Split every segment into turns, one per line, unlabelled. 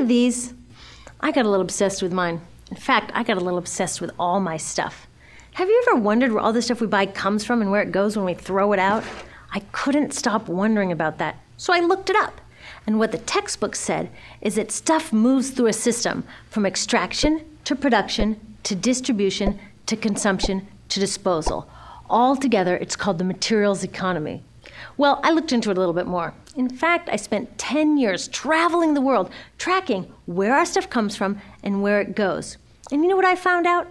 of these? I got a little obsessed with mine. In fact, I got a little obsessed with all my stuff. Have you ever wondered where all the stuff we buy comes from and where it goes when we throw it out? I couldn't stop wondering about that, so I looked it up. And what the textbook said is that stuff moves through a system from extraction to production to distribution to consumption to disposal. All together, it's called the materials economy. Well, I looked into it a little bit more. In fact, I spent 10 years traveling the world, tracking where our stuff comes from and where it goes. And you know what I found out?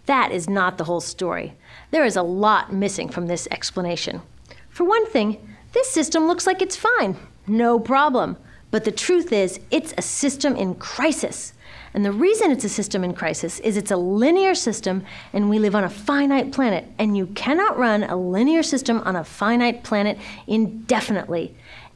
That is not the whole story. There is a lot missing from this explanation. For one thing, this system looks like it's fine. No problem. But the truth is, it's a system in crisis. And the reason it's a system in crisis is it's a linear system and we live on a finite planet. And you cannot run a linear system on a finite planet indefinitely.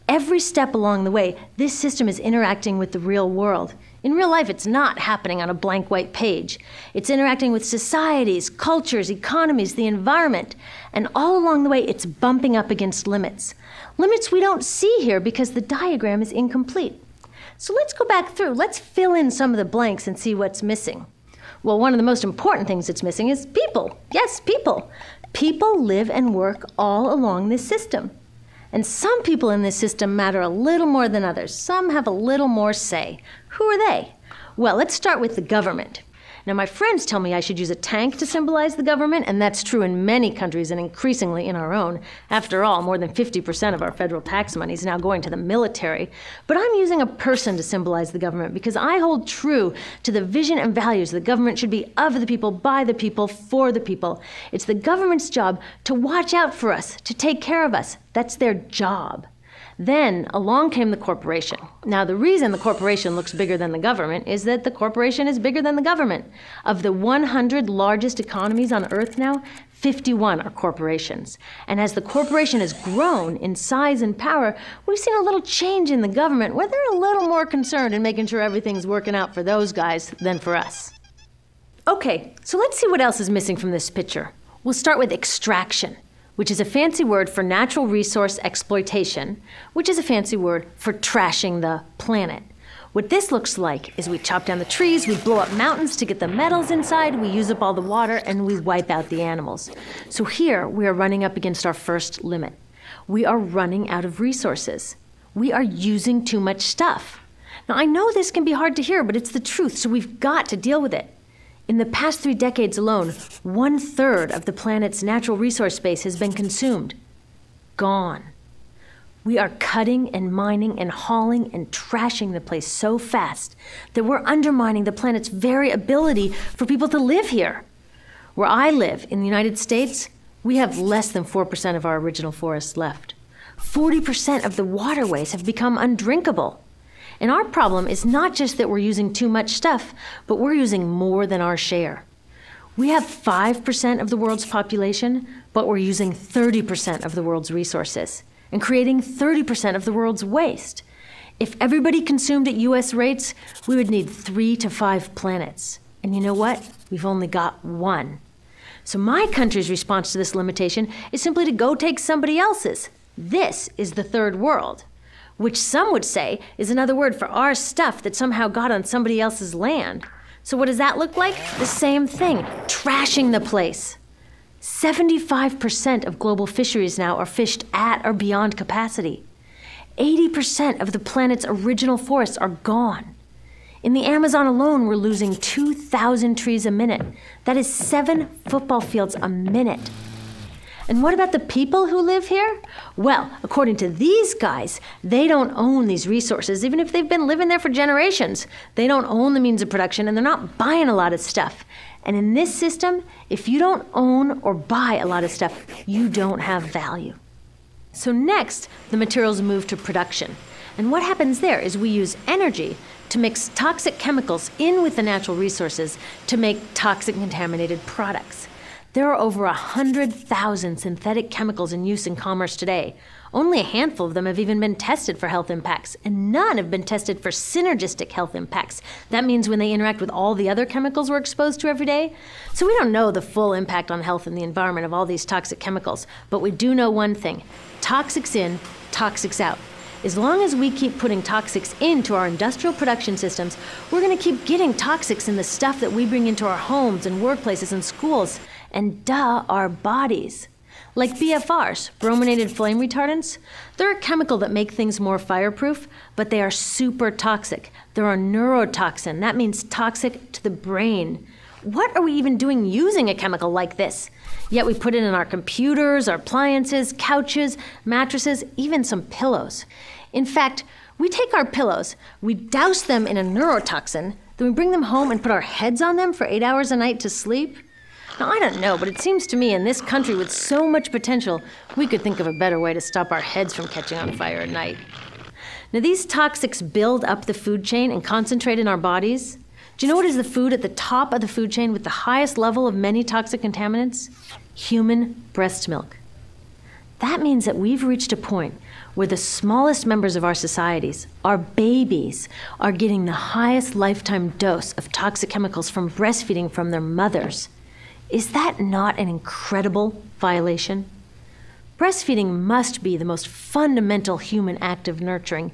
Every step along the way, this system is interacting with the real world. In real life, it's not happening on a blank white page. It's interacting with societies, cultures, economies, the environment. And all along the way, it's bumping up against limits. Limits we don't see here because the diagram is incomplete. So let's go back through. Let's fill in some of the blanks and see what's missing. Well, one of the most important things that's missing is people. Yes, people. People live and work all along this system. And some people in this system matter a little more than others. Some have a little more say. Who are they? Well, let's start with the government. Now, my friends tell me I should use a tank to symbolize the government, and that's true in many countries and increasingly in our own. After all, more than 50% of our federal tax money is now going to the military. But I'm using a person to symbolize the government because I hold true to the vision and values the government should be of the people, by the people, for the people. It's the government's job to watch out for us, to take care of us. That's their job. Then along came the corporation. Now, the reason the corporation looks bigger than the government is that the corporation is bigger than the government. Of the 100 largest economies on Earth now, 51 are corporations. And as the corporation has grown in size and power, we've seen a little change in the government where they're a little more concerned in making sure everything's working out for those guys than for us. Okay, so let's see what else is missing from this picture. We'll start with extraction, which is a fancy word for natural resource exploitation, which is a fancy word for trashing the planet. What this looks like is we chop down the trees, we blow up mountains to get the metals inside, we use up all the water, and we wipe out the animals. So here we are running up against our first limit. We are running out of resources. We are using too much stuff. Now, I know this can be hard to hear, but it's the truth, so we've got to deal with it. In the past 3 decades alone, 1/3 of the planet's natural resource base has been consumed. Gone. We are cutting and mining and hauling and trashing the place so fast that we're undermining the planet's very ability for people to live here. Where I live, in the United States, we have less than 4% of our original forests left. 40% of the waterways have become undrinkable. And our problem is not just that we're using too much stuff, but we're using more than our share. We have 5% of the world's population, but we're using 30% of the world's resources and creating 30% of the world's waste. If everybody consumed at US rates, we would need 3 to 5 planets. And you know what? We've only got 1. So my country's response to this limitation is simply to go take somebody else's. This is the third world, which some would say is another word for our stuff that somehow got on somebody else's land. So what does that look like? The same thing, trashing the place. 75% of global fisheries now are fished at or beyond capacity. 80% of the planet's original forests are gone. In the Amazon alone, we're losing 2,000 trees a minute. That is 7 football fields a minute. And what about the people who live here? Well, according to these guys, they don't own these resources, even if they've been living there for generations. They don't own the means of production, and they're not buying a lot of stuff. And in this system, if you don't own or buy a lot of stuff, you don't have value. So next, the materials move to production. And what happens there is we use energy to mix toxic chemicals in with the natural resources to make toxic contaminated products. There are over 100,000 synthetic chemicals in use in commerce today. Only a handful of them have even been tested for health impacts, and none have been tested for synergistic health impacts. That means when they interact with all the other chemicals we're exposed to every day. So we don't know the full impact on health and the environment of all these toxic chemicals, but we do know one thing: toxics in, toxics out. As long as we keep putting toxics into our industrial production systems, we're going to keep getting toxics in the stuff that we bring into our homes and workplaces and schools, and our bodies. Like BFRs, brominated flame retardants, they're a chemical that make things more fireproof, but they are super toxic. They're a neurotoxin. That means toxic to the brain. What are we even doing using a chemical like this? Yet we put it in our computers, our appliances, couches, mattresses, even some pillows. In fact, we take our pillows, we douse them in a neurotoxin, then we bring them home and put our heads on them for 8 hours a night to sleep. Now, I don't know, but it seems to me in this country with so much potential, we could think of a better way to stop our heads from catching on fire at night. Now, these toxics build up the food chain and concentrate in our bodies. Do you know what is the food at the top of the food chain with the highest level of many toxic contaminants? Human breast milk. That means that we've reached a point where the smallest members of our societies, our babies, are getting the highest lifetime dose of toxic chemicals from breastfeeding from their mothers. Is that not an incredible violation? Breastfeeding must be the most fundamental human act of nurturing.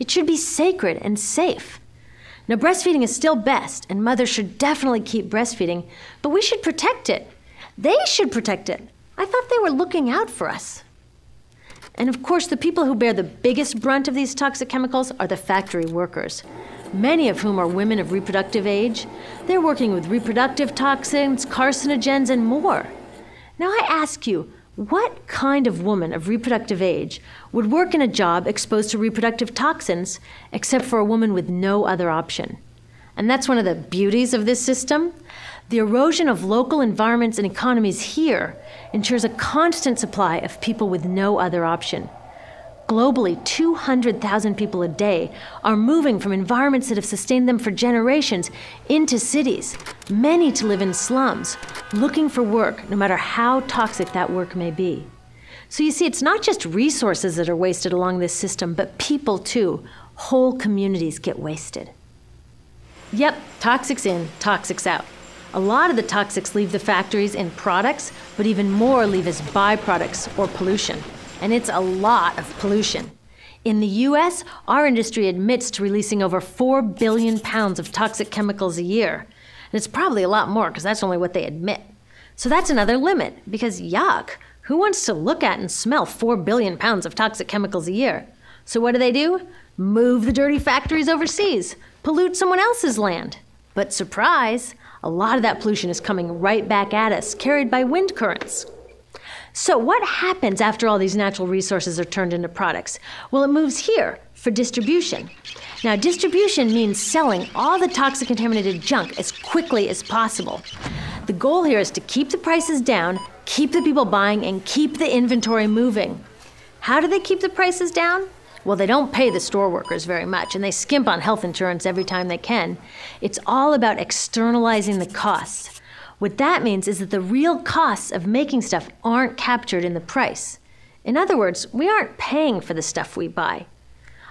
It should be sacred and safe. Now, breastfeeding is still best, and mothers should definitely keep breastfeeding, but we should protect it. They should protect it. I thought they were looking out for us. And of course, the people who bear the biggest brunt of these toxic chemicals are the factory workers, many of whom are women of reproductive age. They're working with reproductive toxins, carcinogens, and more. Now I ask you, what kind of woman of reproductive age would work in a job exposed to reproductive toxins except for a woman with no other option? And that's one of the beauties of this system. The erosion of local environments and economies here ensures a constant supply of people with no other option. Globally, 200,000 people a day are moving from environments that have sustained them for generations into cities, many to live in slums, looking for work, no matter how toxic that work may be. So you see, it's not just resources that are wasted along this system, but people too. Whole communities get wasted. Yep, toxics in, toxics out. A lot of the toxics leave the factories in products, but even more leave as byproducts or pollution. And it's a lot of pollution. In the US, our industry admits to releasing over 4 billion pounds of toxic chemicals a year. And it's probably a lot more because that's only what they admit. So that's another limit, because yuck, who wants to look at and smell 4 billion pounds of toxic chemicals a year? So what do? Move the dirty factories overseas, pollute someone else's land. But surprise, a lot of that pollution is coming right back at us, carried by wind currents. So what happens after all these natural resources are turned into products? Well, it moves here for distribution. Now, distribution means selling all the toxic contaminated junk as quickly as possible. The goal here is to keep the prices down, keep the people buying, and keep the inventory moving. How do they keep the prices down? Well, they don't pay the store workers very much, and they skimp on health insurance every time they can. It's all about externalizing the costs. What that means is that the real costs of making stuff aren't captured in the price. In other words, we aren't paying for the stuff we buy.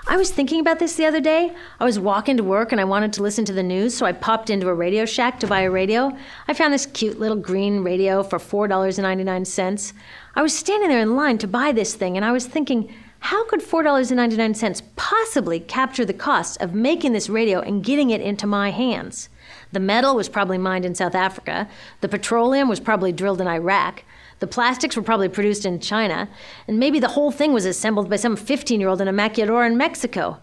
I was thinking about this the other day. I was walking to work and I wanted to listen to the news, so I popped into a Radio Shack to buy a radio. I found this cute little green radio for $4.99. I was standing there in line to buy this thing, and I was thinking, how could $4.99 possibly capture the cost of making this radio and getting it into my hands? The metal was probably mined in South Africa. The petroleum was probably drilled in Iraq. The plastics were probably produced in China. And maybe the whole thing was assembled by some 15-year-old in a maquiladora in Mexico.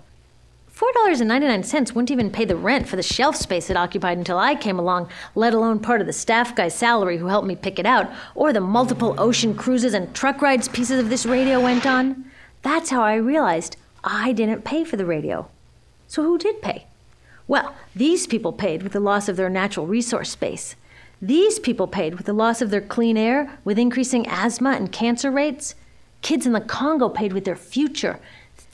$4.99 wouldn't even pay the rent for the shelf space it occupied until I came along, let alone part of the staff guy's salary who helped me pick it out, or the multiple ocean cruises and truck rides pieces of this radio went on. That's how I realized I didn't pay for the radio. So who did pay? Well, these people paid with the loss of their natural resource space. These people paid with the loss of their clean air, with increasing asthma and cancer rates. Kids in the Congo paid with their future.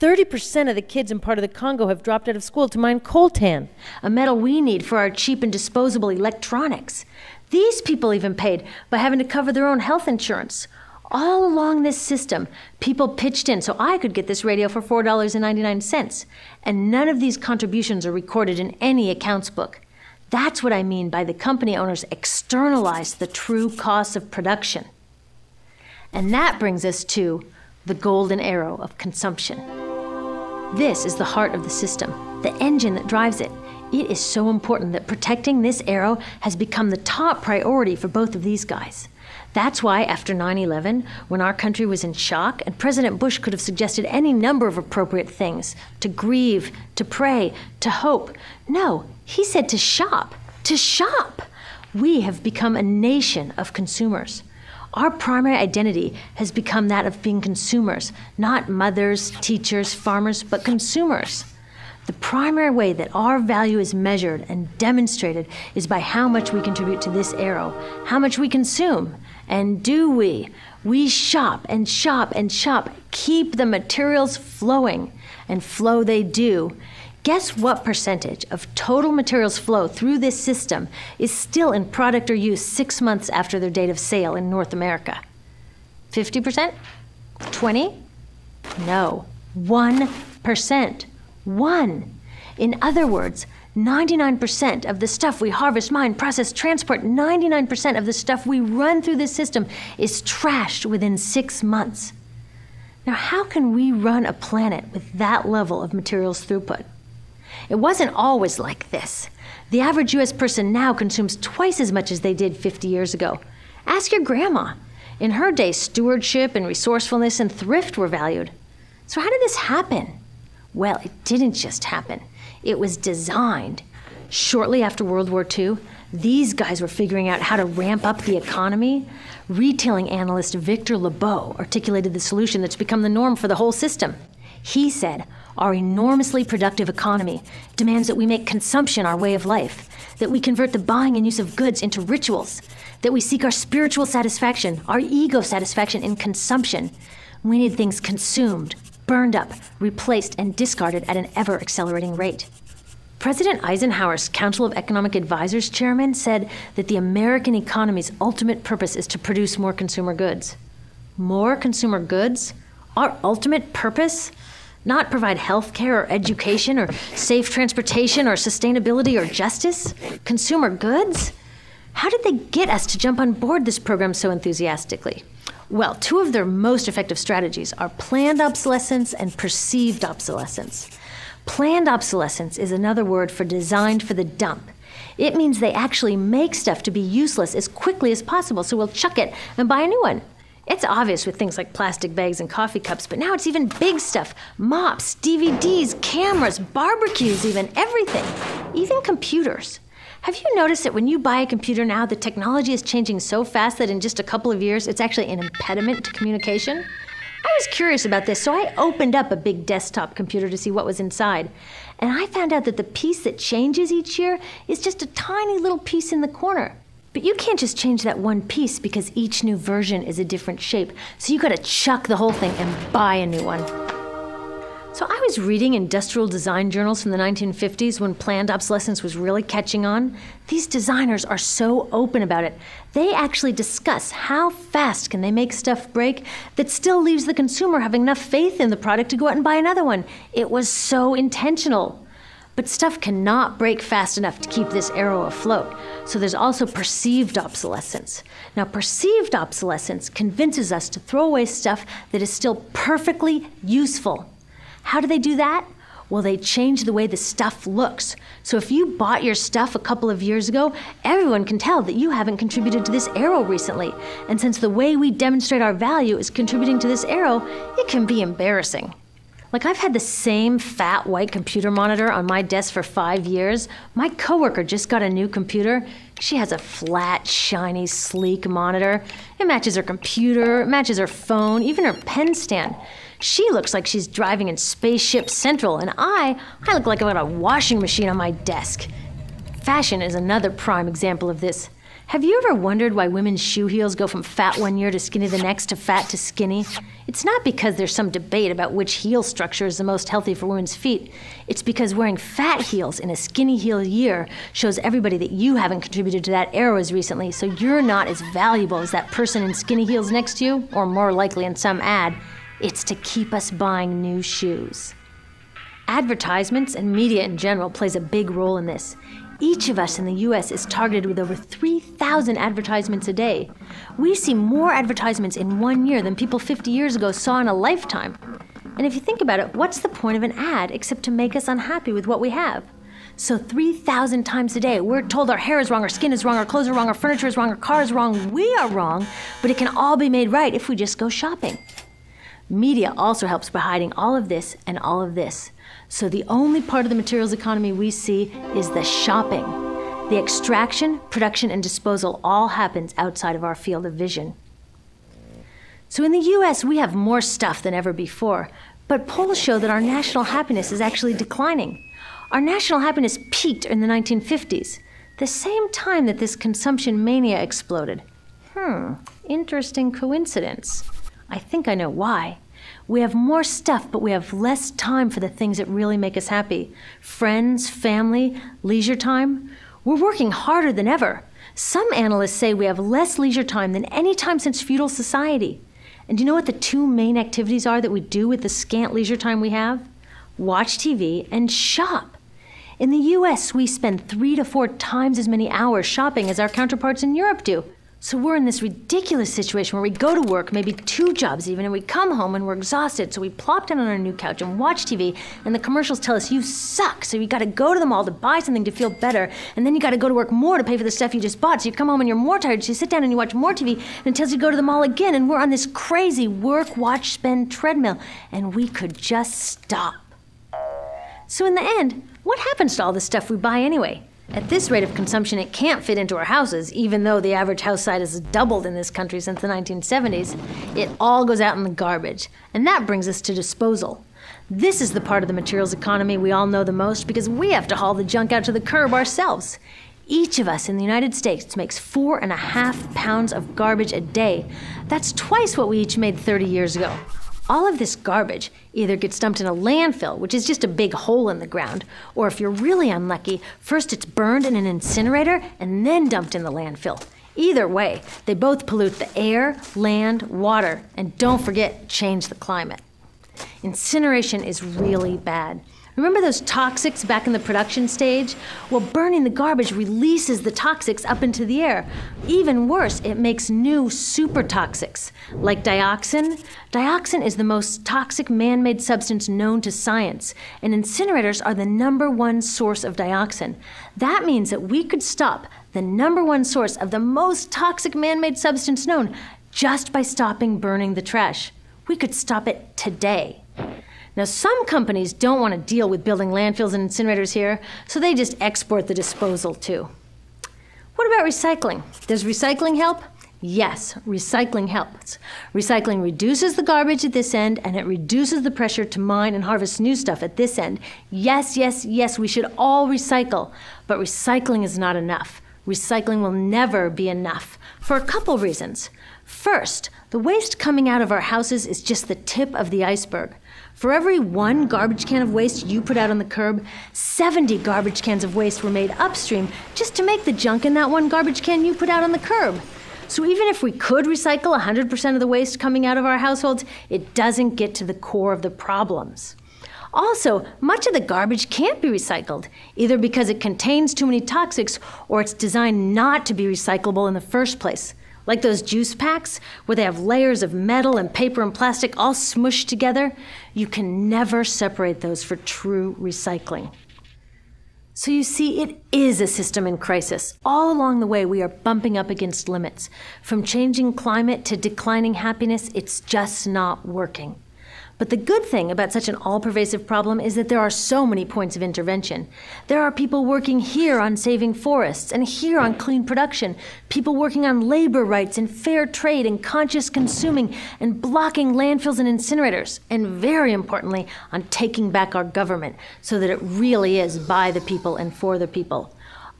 30% of the kids in part of the Congo have dropped out of school to mine coltan, a metal we need for our cheap and disposable electronics. These people even paid by having to cover their own health insurance. All along this system, people pitched in so I could get this radio for $4.99. And none of these contributions are recorded in any accounts book. That's what I mean by the company owners externalize the true costs of production. And that brings us to the golden arrow of consumption. This is the heart of the system, the engine that drives it. It is so important that protecting this arrow has become the top priority for both of these guys. That's why after 9/11, when our country was in shock, and President Bush could have suggested any number of appropriate things, to grieve, to pray, to hope. No, he said to shop, to shop. We have become a nation of consumers. Our primary identity has become that of being consumers, not mothers, teachers, farmers, but consumers. The primary way that our value is measured and demonstrated is by how much we contribute to this arrow, how much we consume. And do we? We shop and shop and shop, keep the materials flowing, and flow they do. Guess what percentage of total materials flow through this system is still in product or use 6 months after their date of sale in North America? 50%? 20? No, 1%. 1. In other words, 99% of the stuff we harvest, mine, process, transport, 99% of the stuff we run through this system is trashed within 6 months. Now, how can we run a planet with that level of materials throughput? It wasn't always like this. The average US person now consumes twice as much as they did 50 years ago. Ask your grandma. In her day, stewardship and resourcefulness and thrift were valued. So how did this happen? Well, it didn't just happen. It was designed. Shortly after World War II, these guys were figuring out how to ramp up the economy. Retailing analyst Victor Lebow articulated the solution that's become the norm for the whole system. He said, our enormously productive economy demands that we make consumption our way of life, that we convert the buying and use of goods into rituals, that we seek our spiritual satisfaction, our ego satisfaction in consumption. We need things consumed, burned up, replaced, and discarded at an ever-accelerating rate. President Eisenhower's Council of Economic Advisors chairman said that the American economy's ultimate purpose is to produce more consumer goods. More consumer goods? Our ultimate purpose? Not provide health care or education or safe transportation or sustainability or justice? Consumer goods? How did they get us to jump on board this program so enthusiastically? Well, 2 of their most effective strategies are planned obsolescence and perceived obsolescence. Planned obsolescence is another word for designed for the dump. It means they actually make stuff to be useless as quickly as possible, so we'll chuck it and buy a new one. It's obvious with things like plastic bags and coffee cups, but now it's even big stuff. Mops, DVDs, cameras, barbecues even, everything. Even computers. Have you noticed that when you buy a computer now, the technology is changing so fast that in just a couple of years, it's actually an impediment to communication? I was curious about this, so I opened up a big desktop computer to see what was inside. And I found out that the piece that changes each year is just a tiny little piece in the corner. But you can't just change that one piece because each new version is a different shape. So you gotta chuck the whole thing and buy a new one. So I was reading industrial design journals from the 1950s when planned obsolescence was really catching on. These designers are so open about it. They actually discuss how fast can they make stuff break that still leaves the consumer having enough faith in the product to go out and buy another one. It was so intentional. But stuff cannot break fast enough to keep this arrow afloat. So there's also perceived obsolescence. Now, perceived obsolescence convinces us to throw away stuff that is still perfectly useful. How do they do that? Well, they change the way the stuff looks. So if you bought your stuff a couple of years ago, everyone can tell that you haven't contributed to this arrow recently. And since the way we demonstrate our value is contributing to this arrow, it can be embarrassing. Like, I've had the same fat white computer monitor on my desk for 5 years. My coworker just got a new computer. She has a flat, shiny, sleek monitor. It matches her computer, it matches her phone, even her pen stand. She looks like she's driving in Spaceship Central, and I look like I've got a washing machine on my desk. Fashion is another prime example of this. Have you ever wondered why women's shoe heels go from fat one year to skinny the next to fat to skinny? It's not because there's some debate about which heel structure is the most healthy for women's feet. It's because wearing fat heels in a skinny heel year shows everybody that you haven't contributed to that arrow as recently, so you're not as valuable as that person in skinny heels next to you, or more likely in some ad. It's to keep us buying new shoes. Advertisements and media in general plays a big role in this. Each of us in the US is targeted with over 3,000 advertisements a day. We see more advertisements in 1 year than people 50 years ago saw in a lifetime. And if you think about it, what's the point of an ad except to make us unhappy with what we have? So 3,000 times a day, we're told our hair is wrong, our skin is wrong, our clothes are wrong, our furniture is wrong, our car is wrong, we are wrong, but it can all be made right if we just go shopping. Media also helps by hiding all of this and all of this. So the only part of the materials economy we see is the shopping. The extraction, production, and disposal all happens outside of our field of vision. So in the US, we have more stuff than ever before, but polls show that our national happiness is actually declining. Our national happiness peaked in the 1950s, the same time that this consumption mania exploded. Interesting coincidence. I think I know why. We have more stuff, but we have less time for the things that really make us happy. Friends, family, leisure time. We're working harder than ever. Some analysts say we have less leisure time than any time since feudal society. And do you know what the two main activities are that we do with the scant leisure time we have? Watch TV and shop. In the US, we spend 3 to 4 times as many hours shopping as our counterparts in Europe do. So we're in this ridiculous situation where we go to work, maybe 2 jobs even, and we come home and we're exhausted. So we plop down on our new couch and watch TV, and the commercials tell us you suck. So you got to go to the mall to buy something to feel better, and then you got to go to work more to pay for the stuff you just bought. So you come home and you're more tired, so you sit down and you watch more TV, and it tells you to go to the mall again, and we're on this crazy work, watch, spend treadmill, and we could just stop. So in the end, what happens to all the stuff we buy anyway? At this rate of consumption, it can't fit into our houses, even though the average house size has doubled in this country since the 1970s. It all goes out in the garbage. And that brings us to disposal. This is the part of the materials economy we all know the most because we have to haul the junk out to the curb ourselves. Each of us in the United States makes 4.5 pounds of garbage a day. That's twice what we each made 30 years ago. All of this garbage either gets dumped in a landfill, which is just a big hole in the ground, or if you're really unlucky, first it's burned in an incinerator and then dumped in the landfill. Either way, they both pollute the air, land, water, and don't forget, change the climate. Incineration is really bad. Remember those toxics back in the production stage? Well, burning the garbage releases the toxics up into the air. Even worse, it makes new super toxics, like dioxin. Dioxin is the most toxic man-made substance known to science, and incinerators are the #1 source of dioxin. That means that we could stop the #1 source of the most toxic man-made substance known just by stopping burning the trash. We could stop it today. Now, some companies don't want to deal with building landfills and incinerators here, so they just export the disposal too. What about recycling? Does recycling help? Yes, recycling helps. Recycling reduces the garbage at this end, and it reduces the pressure to mine and harvest new stuff at this end. Yes, yes, yes, we should all recycle, but recycling is not enough. Recycling will never be enough for a couple reasons. First, the waste coming out of our houses is just the tip of the iceberg. For every 1 garbage can of waste you put out on the curb, 70 garbage cans of waste were made upstream just to make the junk in that 1 garbage can you put out on the curb. So even if we could recycle 100% of the waste coming out of our households, it doesn't get to the core of the problems. Also, much of the garbage can't be recycled, either because it contains too many toxics or it's designed not to be recyclable in the first place. Like those juice packs, where they have layers of metal and paper and plastic all smushed together, you can never separate those for true recycling. So you see, it is a system in crisis. All along the way, we are bumping up against limits. From changing climate to declining happiness, it's just not working. But the good thing about such an all-pervasive problem is that there are so many points of intervention. There are people working here on saving forests and here on clean production, people working on labor rights and fair trade and conscious consuming and blocking landfills and incinerators, and very importantly, on taking back our government so that it really is by the people and for the people.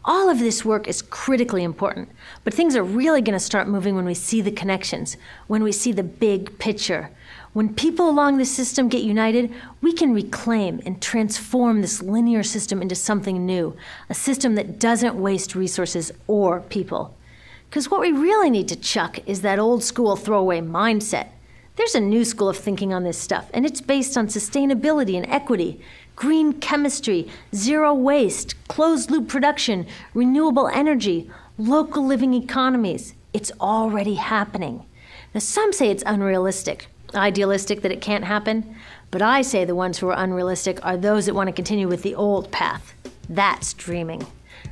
All of this work is critically important, but things are really going to start moving when we see the connections, when we see the big picture. When people along the system get united, we can reclaim and transform this linear system into something new, a system that doesn't waste resources or people. Because what we really need to chuck is that old school throwaway mindset. There's a new school of thinking on this stuff, and it's based on sustainability and equity, green chemistry, zero waste, closed-loop production, renewable energy, local living economies. It's already happening. Now, some say it's unrealistic, idealistic that it can't happen, But I say the ones who are unrealistic are those that want to continue with the old path. That's dreaming.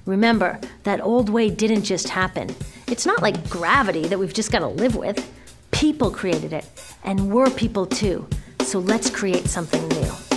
Remember, that old way didn't just happen. It's not like gravity that we've just got to live with. People created it, and we're people too. So let's create something new.